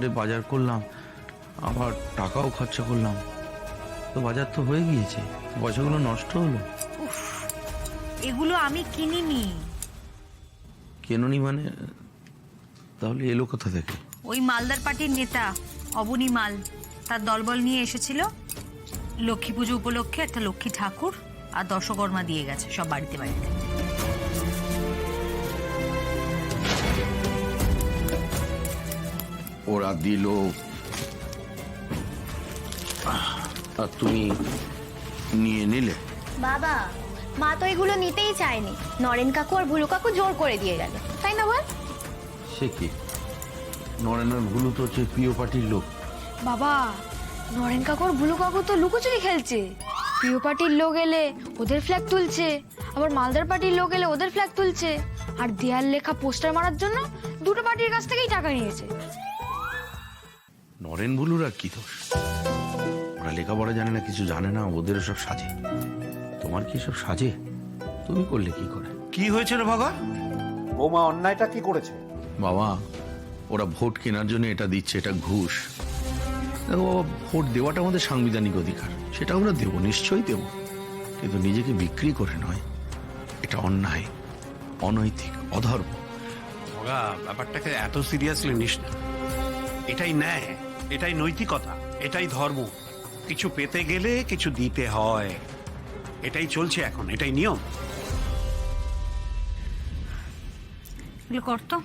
বাজারে বাজার করলাম, আবার টাকাও খরচা করলাম, তো বাজার তো হয়ে গিয়েছে, পয়সাগুলো নষ্ট হলো। উফ, এগুলো আমি কিনিনি। কেননি মানে? তাহলে এলো কোথা থেকে? ওই মালদার পার্টির নেতা অবনী মাল তার দলবল নিয়ে এসেছিল। লক্ষ্মী পুজো উপলক্ষে একটা লক্ষ্মী ঠাকুর আর দশকর্মা দিয়ে গেছে সব বাড়িতে বাড়িতে। ওরা দিল আর তুমি নিয়ে নিলে? বাবা, মা তো এগুলো নিতেই চায়নি, নরেন কাকু আর ভুলু কাকু জোর করে দিয়ে গেল, তাই না বল? সে কি? নরেনের ভুলু তো হচ্ছে প্রিয় পার্টির লোক। বাবা, নরেন কাকুর ভুলু কাকু তো লুকোচুরি খেলছে। প্রিয় পার্টির লোক এলে ওদের ফ্ল্যাগ তুলছে, আবার মালদার পার্টির লোক এলে ওদের ফ্ল্যাগ তুলছে, আর দেয়াল লেখা পোস্টার মারার জন্য দুটো পার্টির কাছ থেকেই টাকা নিয়েছে। নরেন ভুলুর আর কি দোষ? ওরা লেখাপড়া জানে না, কিছু জানে না, ওদের সব সাজে। তোমার কি সব সাজে? তুমি করলে কি করে? কি হয়েছে রে ভাগা? বৌমা অন্যায়টা কি করেছে? বাবা, ওরা ভোট কেনার জন্য এটা দিচ্ছে, এটা ঘুষ। দেখো বাবা, ভোট দেওয়াটা আমাদের সাংবিধানিক অধিকার, সেটা আমরা দেবো, নিশ্চয়ই দেবো, কিন্তু নিজেকে বিক্রি করে নয়। এটা অন্যায়, অনৈতিক, অধর্ম। ভাগা, ব্যাপারটাকে এত সিরিয়াসলি নিস না। এটাই ন্যায়, এটাই নৈতিকতা, এটাই ধর্ম। কিছু পেতে গেলে কিছু দিতে হয়, এটাই চলছে এখন, এটাই নিয়ম। এগুলো করতো।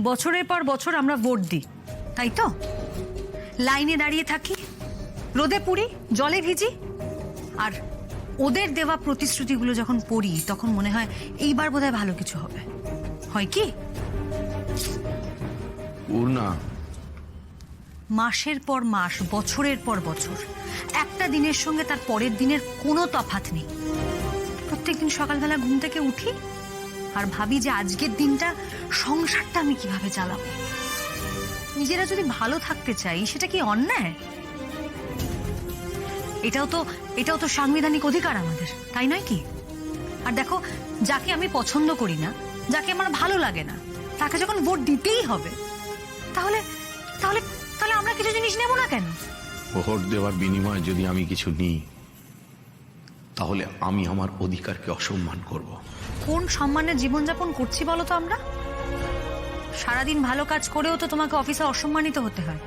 বছরের পর বছর আমরা ভোট দিই, তাই তো? লাইনে দাঁড়িয়ে থাকি, রোদে পুড়ি, জলে ভিজি, আর ওদের দেওয়া প্রতিশ্রুতিগুলো যখন পড়ি তখন মনে হয় এইবার বোধহয় ভালো কিছু হবে। হয় কি? পূর্ণা, মাসের পর মাস, বছরের পর বছর, একটা দিনের সঙ্গে তার পরের দিনের কোনো তফাৎ নেই। প্রত্যেকদিন সকালবেলা ঘুম থেকে উঠি আর ভাবি যে আজকের দিনটা, সংসারটা আমি কিভাবে চালাবো। নিজেরা যদি ভালো থাকতে চাই, সেটা কি অন্যায়? এটাও তো সাংবিধানিক অধিকার আমাদের, তাই নয় কি? আর দেখো, যাকে আমি পছন্দ করি না, যাকে আমার ভালো লাগে না, তাকে যখন ভোট দিতেই হবে, তাহলে তাহলে তাহলে আমরা কিছু জিনিস নেব না কেন? ভোট দেওয়ার বিনিময়ে যদি আমি কিছু নিই, তাহলে আমি আমার অধিকারকে অসম্মান করব। কোন সম্মানের জীবনযাপন করছি বলো তো আমরা? সারাদিন ভালো কাজ করেও তো তোমাকে অফিসে অসম্মানিত হতে হয়।